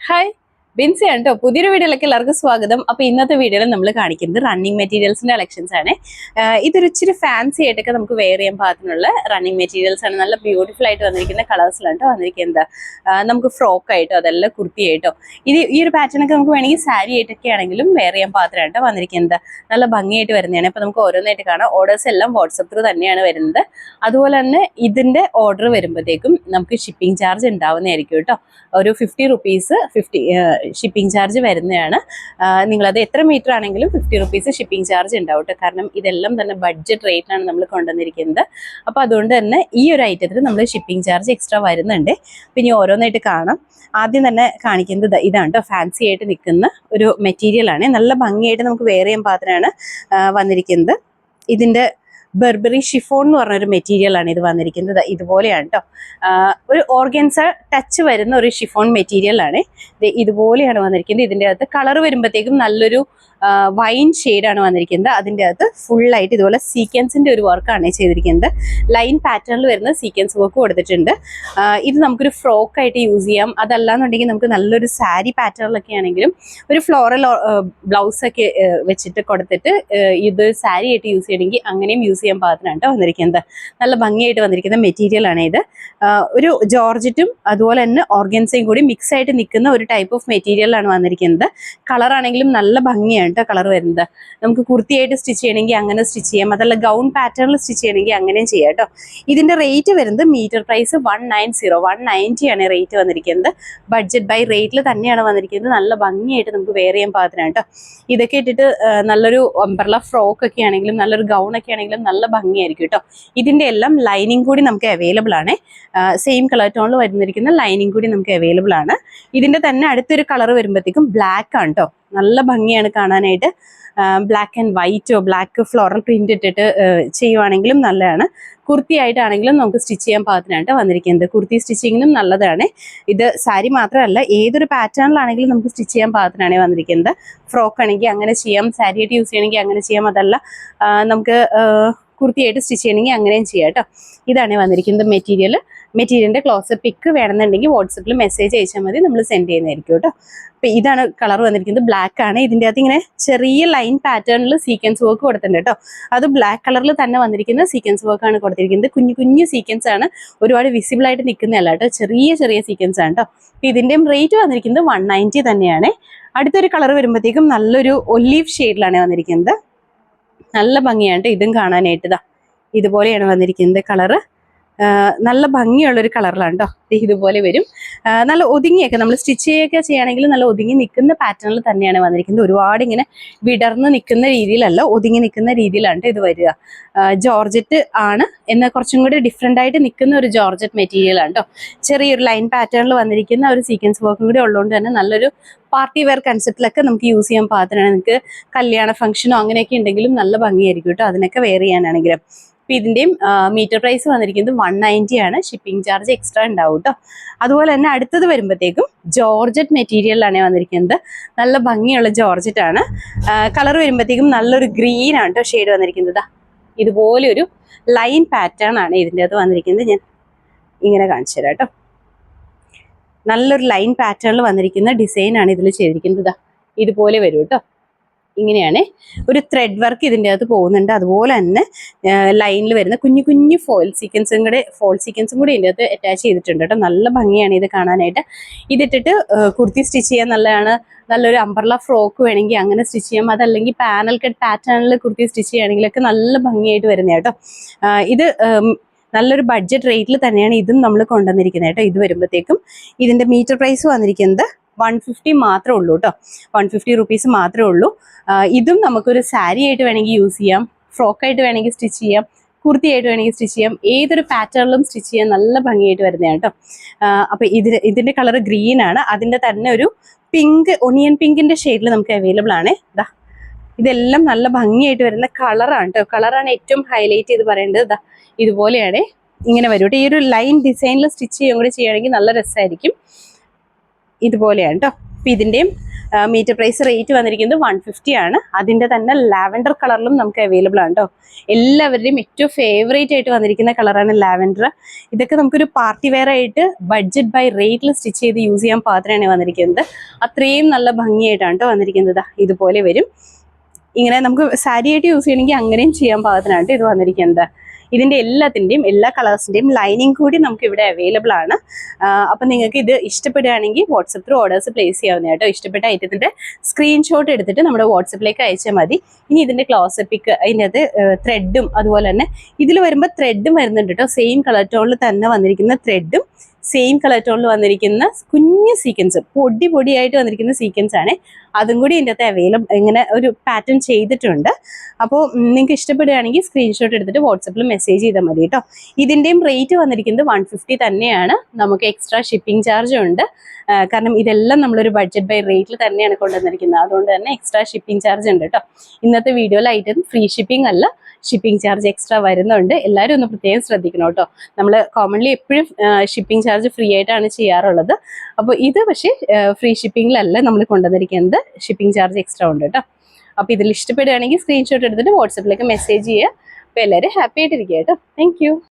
Hi. Binsi ആണ് കേട്ടോ. പുതിയൊരു വീഡിയോയിലേക്ക് എല്ലാവർക്കും സ്വാഗതം. അപ്പോൾ ഇന്നത്തെ വീഡിയോയിൽ നമ്മൾ കാണിക്കുന്നത് റണ്ണിങ് മെറ്റീരിയൽസിന്റെ കളക്ഷൻസ് ആണ്. ഇതൊരു ഇച്ചിരി ഫാൻസി ആയിട്ടൊക്കെ നമുക്ക് വെയർ ചെയ്യാൻ പാകത്തിനുള്ള റണ്ണിങ് മെറ്റീരിയൽസ് ആണ്. നല്ല ബ്യൂട്ടിഫുൾ ആയിട്ട് വന്നിരിക്കുന്ന കളേഴ്സിലാണ് കേട്ടോ വന്നിരിക്കുന്നത്. നമുക്ക് ഫ്രോക്ക് ആയിട്ടോ അതല്ല കുർത്തി ആയിട്ടോ ഈ ഒരു പാറ്റേൺ ഒക്കെ നമുക്ക് വേണമെങ്കിൽ സാരി ആയിട്ടൊക്കെ ആണെങ്കിലും വെയർ ചെയ്യാൻ പാകത്തിലാണ് കേട്ടോ വന്നിരിക്കുന്നത്. നല്ല ഭംഗിയായിട്ട് വരുന്നതാണ്. അപ്പോൾ നമുക്ക് ഓരോന്നായിട്ട് കാണാം. ഓർഡേഴ്സ് എല്ലാം വാട്സപ്പ് ത്രൂ തന്നെയാണ് വരുന്നത്. അതുപോലെ തന്നെ ഇതിന്റെ ഓർഡർ വരുമ്പോഴത്തേക്കും നമുക്ക് ഷിപ്പിംഗ് ചാർജ് ഉണ്ടാവുന്നതായിരിക്കും കേട്ടോ. ഒരു 50 റുപ്പീസ് ഷിപ്പിംഗ് ചാർജ് വരുന്നതാണ്. നിങ്ങളത് എത്ര മീറ്റർ ആണെങ്കിലും 50 റുപ്പീസ് ഷിപ്പിംഗ് ചാർജ് ഉണ്ടാവും കേട്ടോ. കാരണം ഇതെല്ലാം തന്നെ ബഡ്ജറ്റ് റേറ്റിലാണ് നമ്മൾ കൊണ്ടുവന്നിരിക്കുന്നത്. അപ്പോൾ അതുകൊണ്ട് തന്നെ ഈ ഒരു ഐറ്റത്തിൽ നമ്മൾ ഷിപ്പിംഗ് ചാർജ് എക്സ്ട്രാ വരുന്നുണ്ട്. പിന്നെ ഓരോന്നായിട്ട് കാണാം. ആദ്യം തന്നെ കാണിക്കുന്നത് ഇതാണ് കേട്ടോ. ഫാൻസി ആയിട്ട് നിൽക്കുന്ന ഒരു മെറ്റീരിയലാണ്. നല്ല ഭംഗിയായിട്ട് നമുക്ക് വെയർ ചെയ്യാൻ പാകത്തിനാണ് വന്നിരിക്കുന്നത്. ഇതിൻ്റെ ബെർബറി ഷിഫോൺ എന്ന് പറഞ്ഞൊരു മെറ്റീരിയൽ ആണ് ഇത് വന്നിരിക്കുന്നത്. ഇതുപോലെയാണ് കേട്ടോ. ഒരു ഓർഗൻസ ടച്ച് വരുന്ന ഒരു ഷിഫോൺ മെറ്റീരിയൽ ആണ്. ഇതുപോലെയാണ് വന്നിരിക്കുന്നത്. ഇതിൻ്റെ അകത്ത് കളർ വരുമ്പോഴത്തേക്കും നല്ലൊരു വൈൻ ഷെയ്ഡാണ് വന്നിരിക്കുന്നത്. അതിൻ്റെ അകത്ത് ഫുള്ളായിട്ട് ഇതുപോലെ സീക്വൻസിൻ്റെ ഒരു വർക്കാണ് ചെയ്തിരിക്കുന്നത്. ലൈൻ പാറ്റേണിൽ വരുന്ന സീക്വൻസ് വർക്ക് കൊടുത്തിട്ടുണ്ട്. ഇത് നമുക്കൊരു ഫ്രോക്കായിട്ട് യൂസ് ചെയ്യാം. അതല്ലാന്നുണ്ടെങ്കിൽ നമുക്ക് നല്ലൊരു സാരി പാറ്റേണിലൊക്കെ ആണെങ്കിലും ഒരു ഫ്ലോറൽ ബ്ലൗസൊക്കെ വെച്ചിട്ട് കൊടുത്തിട്ട് ഇത് സാരി ആയിട്ട് യൂസ് ചെയ്യണമെങ്കിൽ അങ്ങനെയും യൂസ് ചെയ്യാൻ പാകത്തിനാണ് വന്നിരിക്കുന്നത്. നല്ല ഭംഗിയായിട്ട് വന്നിരിക്കുന്ന മെറ്റീരിയൽ ആണ് ഇത്. ഒരു ജോർജറ്റും അതുപോലെ തന്നെ ഓർഗൻസയും കൂടി മിക്സ് ആയിട്ട് നിൽക്കുന്ന ഒരു ടൈപ്പ് ഓഫ് മെറ്റീരിയലാണ് വന്നിരിക്കുന്നത്. കളറാണെങ്കിലും നല്ല ഭംഗിയാണ് കേട്ടോ കളർ വരുന്നത്. നമുക്ക് കുർത്തിയായിട്ട് സ്റ്റിച്ച് ചെയ്യണമെങ്കിൽ അങ്ങനെ സ്റ്റിച്ച് ചെയ്യാം. അതല്ല ഗൗൺ പാറ്റേണിൽ സ്റ്റിച്ച് ചെയ്യണമെങ്കിൽ അങ്ങനെയും ചെയ്യാം കേട്ടോ. ഇതിന്റെ റേറ്റ് വരുന്നത് മീറ്റർ പ്രൈസ് 190 ആണ് റേറ്റ് വന്നിരിക്കുന്നത്. ബഡ്ജറ്റ് ബൈ റേറ്റിൽ തന്നെയാണ് വന്നിരിക്കുന്നത്. നല്ല ഭംഗിയായിട്ട് നമുക്ക് വെയർ ചെയ്യാൻ പാകത്തിനാണ് കേട്ടോ. ഇതൊക്കെ ഇട്ടിട്ട് നല്ലൊരു അംബ്രല ഫ്രോക്ക് ഒക്കെ ആണെങ്കിലും നല്ലൊരു ഗൗൺ ഒക്കെ ആണെങ്കിലും നല്ല ഭംഗിയായിരിക്കും കേട്ടോ. ഇതിന്റെ എല്ലാം ലൈനിങ് കൂടി നമുക്ക് അവൈലബിൾ ആണ്. സെയിം കളർ ടോണിൽ വരുന്നിരിക്കുന്ന ലൈനിങ് കൂടി നമുക്ക് അവൈലബിൾ ആണ്. ഇതിന്റെ തന്നെ അടുത്തൊരു കളർ വരുമ്പോഴത്തേക്കും ബ്ലാക്ക് ആണ് കേട്ടോ. നല്ല ഭംഗിയാണ് കാണാനായിട്ട്. ബ്ലാക്ക് ആൻഡ് വൈറ്റോ ബ്ലാക്ക് ഫ്ലോറൽ പ്രിന്റ് ഇട്ടിട്ട് ചെയ്യുവാണെങ്കിലും നല്ലതാണ്. കുർത്തി ആയിട്ടാണെങ്കിലും നമുക്ക് സ്റ്റിച്ച് ചെയ്യാൻ പാകത്തിനായിട്ട് വന്നിരിക്കുന്നത്. കുർത്തി സ്റ്റിച്ചിങ്ങിനും നല്ലതാണ്. ഇത് സാരി മാത്രമല്ല ഏതൊരു പാറ്റേണിലാണെങ്കിലും നമുക്ക് സ്റ്റിച്ച് ചെയ്യാൻ പാകത്തിനാണ് വന്നിരിക്കുന്നത്. ഫ്രോക്ക് ആണെങ്കിൽ അങ്ങനെ ചെയ്യാം, സാരി ആയിട്ട് യൂസ് ചെയ്യണമെങ്കിൽ അങ്ങനെ ചെയ്യാം. അതല്ല നമുക്ക് കുർത്തിയായിട്ട് സ്റ്റിച്ച് ചെയ്യണമെങ്കിൽ അങ്ങനെയും ചെയ്യാം കേട്ടോ. ഇതാണ് വന്നിരിക്കുന്നത് മെറ്റീരിയലിന്റെ ക്ലോസപ്പ് പിക്ക് വേണമെന്നുണ്ടെങ്കിൽ വാട്സപ്പിൽ മെസ്സേജ് അയച്ചാൽ മതി, നമ്മൾ സെൻഡ് ചെയ്യുന്നതായിരിക്കും കേട്ടോ. അപ്പം ഇതാണ് കളർ വന്നിരിക്കുന്നത്. ബ്ലാക്ക് ആണ്. ഇതിൻ്റെ അകത്ത് ഇങ്ങനെ ചെറിയ ലൈൻ പാറ്റേണിൽ സീക്വൻസ് വർക്ക് കൊടുത്തിട്ടുണ്ട് കേട്ടോ. അത് ബ്ലാക്ക് കളറിൽ തന്നെ വന്നിരിക്കുന്ന സീക്വൻസ് വർക്കാണ് കൊടുത്തിരിക്കുന്നത്. കുഞ്ഞു സീക്വൻസ് ആണ്, ഒരുപാട് വിസിബിൾ ആയിട്ട് നിൽക്കുന്നതല്ല കേട്ടോ. ചെറിയ സീക്വൻസ് ആണ് കേട്ടോ. ഇതിൻ്റെയും റേറ്റ് വന്നിരിക്കുന്നത് 190 തന്നെയാണ്. അടുത്തൊരു കളർ വരുമ്പോഴത്തേക്കും നല്ലൊരു ഒലീവ് ഷെയ്ഡിലാണ് വന്നിരിക്കുന്നത്. നല്ല ഭംഗിയാണ് ഇതും കാണാനായിട്ട്. ഇതുപോലെയാണ് വന്നിരിക്കുന്നത് കളറ്. നല്ല ഭംഗിയുള്ളൊരു കളറിലാണ് കേട്ടോ. ഇതുപോലെ വരും. നല്ല ഒതുങ്ങിയൊക്കെ നമ്മൾ സ്റ്റിച്ച് ചെയ്യുകയൊക്കെ ചെയ്യുകയാണെങ്കിൽ നല്ല ഒതുങ്ങി നിൽക്കുന്ന പാറ്റേണിൽ തന്നെയാണ് വന്നിരിക്കുന്നത്. ഒരുപാട് ഇങ്ങനെ വിടർന്ന് നിൽക്കുന്ന രീതിയിലല്ല, ഒതുങ്ങി നിൽക്കുന്ന രീതിയിലാണ് ഇത് വരിക. ജോർജറ്റ് ആണ് എന്നാൽ കുറച്ചും കൂടി ഡിഫറെൻ്റ് ആയിട്ട് നിൽക്കുന്ന ഒരു ജോർജറ്റ് മെറ്റീരിയൽ ആണ് കേട്ടോ. ചെറിയൊരു ലൈൻ പാറ്റേണിൽ വന്നിരിക്കുന്ന ഒരു സീക്വൻസ് വർക്കും കൂടി ഉള്ളതുകൊണ്ട് തന്നെ നല്ലൊരു പാർട്ടി വെയർ കൺസെപ്റ്റിലൊക്കെ നമുക്ക് യൂസ് ചെയ്യാൻ പാകത്തിനാണ്. നിങ്ങൾക്ക് കല്യാണ ഫംഗ്ഷനോ അങ്ങനെയൊക്കെ ഉണ്ടെങ്കിലും നല്ല ഭംഗിയായിരിക്കും കേട്ടോ. അതിനൊക്കെ വെയർ ചെയ്യാനാണെങ്കിലും. അപ്പം ഇതിൻ്റെയും മീറ്റർ പ്രൈസ് വന്നിരിക്കുന്നത് 190 ആണ്. ഷിപ്പിംഗ് ചാർജ് എക്സ്ട്രാ ഉണ്ടാവും കേട്ടോ. അതുപോലെ തന്നെ അടുത്തത് വരുമ്പോഴത്തേക്കും ജോർജറ്റ് മെറ്റീരിയലാണ് വന്നിരിക്കുന്നത്. നല്ല ഭംഗിയുള്ള ജോർജറ്റ് ആണ്. കളർ വരുമ്പോഴത്തേക്കും നല്ലൊരു ഗ്രീൻ ആണ് കേട്ടോ ഷെയ്ഡ് വന്നിരിക്കുന്നത്. ഇതുപോലെ ഒരു ലൈൻ പാറ്റേൺ ആണ് ഇതിൻ്റെ അകത്ത് വന്നിരിക്കുന്നത്. ഞാൻ ഇങ്ങനെ കാണിച്ചു തരാം കേട്ടോ. നല്ലൊരു ലൈൻ പാറ്റേണിൽ വന്നിരിക്കുന്ന ഡിസൈൻ ആണ് ഇതിൽ ചെയ്തിരിക്കുന്നത്. ഇതുപോലെ വരും കേട്ടോ. ഇങ്ങനെയാണ് ഒരു ത്രെഡ് വർക്ക് ഇതിൻ്റെ അകത്ത് പോകുന്നുണ്ട്. അതുപോലെ തന്നെ ലൈനിൽ വരുന്ന കുഞ്ഞു ഫോൾ സീക്വൻസും കൂടി ഇതിൻ്റെ അകത്ത് അറ്റാച്ച് ചെയ്തിട്ടുണ്ട് കേട്ടോ. നല്ല ഭംഗിയാണ് ഇത് കാണാനായിട്ട്. ഇതിട്ടിട്ട് കുർത്തി സ്റ്റിച്ച് ചെയ്യാൻ നല്ലതാണ്. നല്ലൊരു അംബ്രല ഫ്രോക്ക് വേണമെങ്കിൽ അങ്ങനെ സ്റ്റിച്ച് ചെയ്യാം. അതല്ലെങ്കിൽ പാനൽ കട്ട് പാറ്റേണിൽ കുർത്തി സ്റ്റിച്ച് ചെയ്യുകയാണെങ്കിലൊക്കെ നല്ല ഭംഗിയായിട്ട് വരുന്നത് കേട്ടോ. ഇത് നല്ലൊരു ബഡ്ജറ്റ് റേറ്റിൽ തന്നെയാണ് ഇതും നമ്മൾ കൊണ്ടുവന്നിരിക്കുന്നത് കേട്ടോ. ഇത് വരുമ്പോഴത്തേക്കും ഇതിൻ്റെ മീറ്റർ പ്രൈസ് വന്നിരിക്കുന്നത് 150 മാത്രമേ ഉള്ളൂ കേട്ടോ. 150 റുപ്പീസ് മാത്രമേ ഉള്ളൂ. ഇതും നമുക്കൊരു സാരി ആയിട്ട് വേണമെങ്കിൽ യൂസ് ചെയ്യാം, ഫ്രോക്കായിട്ട് വേണമെങ്കിൽ സ്റ്റിച്ച് ചെയ്യാം, കുർത്തിയായിട്ട് വേണമെങ്കിൽ സ്റ്റിച്ച് ചെയ്യാം. ഏതൊരു പാറ്റേണിലും സ്റ്റിച്ച് ചെയ്യാൻ നല്ല ഭംഗിയായിട്ട് വരുന്നതാണ് കേട്ടോ. അപ്പോൾ ഇതിൻ്റെ കളർ ഗ്രീൻ ആണ്. അതിൻ്റെ തന്നെ ഒരു ഒണിയൻ പിങ്കിൻ്റെ ഷെയ്ഡിൽ നമുക്ക് അവൈലബിൾ ആണ്. ഇതെല്ലാം നല്ല ഭംഗിയായിട്ട് വരുന്ന കളറാണ് കേട്ടോ. കളറാണ് ഏറ്റവും ഹൈലൈറ്റ് ചെയ്ത് പറയേണ്ടത്. ഇതുപോലെയാണ് ഇങ്ങനെ വരും കേട്ടോ. ഈ ഒരു ലൈൻ ഡിസൈനിൽ സ്റ്റിച്ച് ചെയ്യുകയും കൂടി ചെയ്യുകയാണെങ്കിൽ നല്ല രസമായിരിക്കും. ഇതുപോലെയാണ് കേട്ടോ. അപ്പം ഇതിൻ്റെയും മീറ്റർ പ്രൈസ് റേറ്റ് വന്നിരിക്കുന്നത് 150 ആണ്. അതിൻ്റെ തന്നെ ലാവൻഡർ കളറിലും നമുക്ക് അവൈലബിൾ ആണ് കേട്ടോ. എല്ലാവരുടെയും ഏറ്റവും ഫേവറേറ്റ് ആയിട്ട് വന്നിരിക്കുന്ന കളറാണ് ലാവൻഡർ. ഇതൊക്കെ നമുക്കൊരു പാർട്ടി വെയർ ആയിട്ട് ബഡ്ജറ്റ് ബൈ റേറ്റിൽ സ്റ്റിച്ച് ചെയ്ത് യൂസ് ചെയ്യാൻ പാത്രമാണ് വന്നിരിക്കുന്നത്. അത്രയും നല്ല ഭംഗിയായിട്ടാണ് കേട്ടോ വന്നിരിക്കുന്നത്. ഇതുപോലെ വരും. ഇങ്ങനെ നമുക്ക് സാരി ആയിട്ട് യൂസ് ചെയ്യണമെങ്കിൽ അങ്ങനെയും ചെയ്യാൻ പാകത്തിനാണ് ഇത് വന്നിരിക്കുന്നത്. ഇതിൻ്റെ എല്ലാത്തിൻ്റെയും എല്ലാ കളേഴ്സിൻ്റെയും ലൈനിങ് കൂടി നമുക്ക് ഇവിടെ അവൈലബിൾ ആണ്. അപ്പം നിങ്ങൾക്ക് ഇത് ഇഷ്ടപ്പെടുകയാണെങ്കിൽ വാട്സപ്പ് ത്രൂ ഓർഡേഴ്സ് പ്ലേസ് ചെയ്യാവുന്ന കേട്ടോ. ഇഷ്ടപ്പെട്ട ഐറ്റത്തിൻ്റെ സ്ക്രീൻഷോട്ട് എടുത്തിട്ട് നമ്മുടെ വാട്സപ്പിലേക്ക് അയച്ചാൽ മതി. ഇനി ഇതിൻ്റെ ക്ലോസ് പിക്ക്, അതിൻ്റെ അത് ത്രെഡും അതുപോലെ തന്നെ ഇതിൽ വരുമ്പോൾ ത്രെഡും വരുന്നുണ്ട് കേട്ടോ. സെയിം കളർ ടോണിൽ തന്നെ വന്നിരിക്കുന്ന ത്രെഡും സെയിം കളർ ടോണിൽ വന്നിരിക്കുന്ന കുഞ്ഞ് സീക്വൻസ്, പൊടിയായിട്ട് വന്നിരിക്കുന്ന സീക്വൻസ് ആണ്. അതും കൂടി ഇതിൻ്റെ അകത്ത് അവൈലബിൾ, ഇങ്ങനെ ഒരു പാറ്റേൺ ചെയ്തിട്ടുണ്ട്. അപ്പോൾ നിങ്ങൾക്ക് ഇഷ്ടപ്പെടുകയാണെങ്കിൽ സ്ക്രീൻഷോട്ട് എടുത്തിട്ട് വാട്സപ്പിൽ മെസ്സേജ് ചെയ്താൽ മതി കേട്ടോ. ഇതിൻ്റെയും റേറ്റ് വന്നിരിക്കുന്നത് 150 തന്നെയാണ്. നമുക്ക് എക്സ്ട്രാ ഷിപ്പിംഗ് ചാർജ് ഉണ്ട്. കാരണം ഇതെല്ലാം നമ്മളൊരു ബഡ്ജറ്റ് ബൈ റേറ്റിൽ തന്നെയാണ് കൊണ്ടുവന്നിരിക്കുന്നത്. അതുകൊണ്ട് തന്നെ എക്സ്ട്രാ ഷിപ്പിംഗ് ചാർജ് ഉണ്ട് കേട്ടോ. ഇന്നത്തെ വീഡിയോയിലായിട്ട് ഫ്രീ ഷിപ്പിംഗ് അല്ല, ഷിപ്പിംഗ് ചാർജ് എക്സ്ട്രാ വരുന്നുണ്ട്. എല്ലാവരും ഒന്ന് പ്രത്യേകം ശ്രദ്ധിക്കണം കേട്ടോ. നമ്മൾ കോമൺലി എപ്പോഴും ഷിപ്പിംഗ് ചാർജ് ഫ്രീ ആയിട്ടാണ് ചെയ്യാറുള്ളത്. അപ്പോൾ ഇത് പക്ഷേ ഫ്രീ ഷിപ്പിംഗിലല്ല നമ്മൾ കൊണ്ടുവന്നിരിക്കുന്നത്, ഷിപ്പിംഗ് ചാർജ് എക്സ്ട്രാ ഉണ്ട് കേട്ടോ. അപ്പോൾ ഇതിൽ ഇഷ്ടപ്പെടുകയാണെങ്കിൽ സ്ക്രീൻഷോട്ട് എടുത്തിട്ട് വാട്സപ്പിലേക്ക് മെസ്സേജ് ചെയ്യുക. അപ്പോൾ എല്ലാവരും ഹാപ്പി ആയിട്ടിരിക്കുക കേട്ടോ. താങ്ക്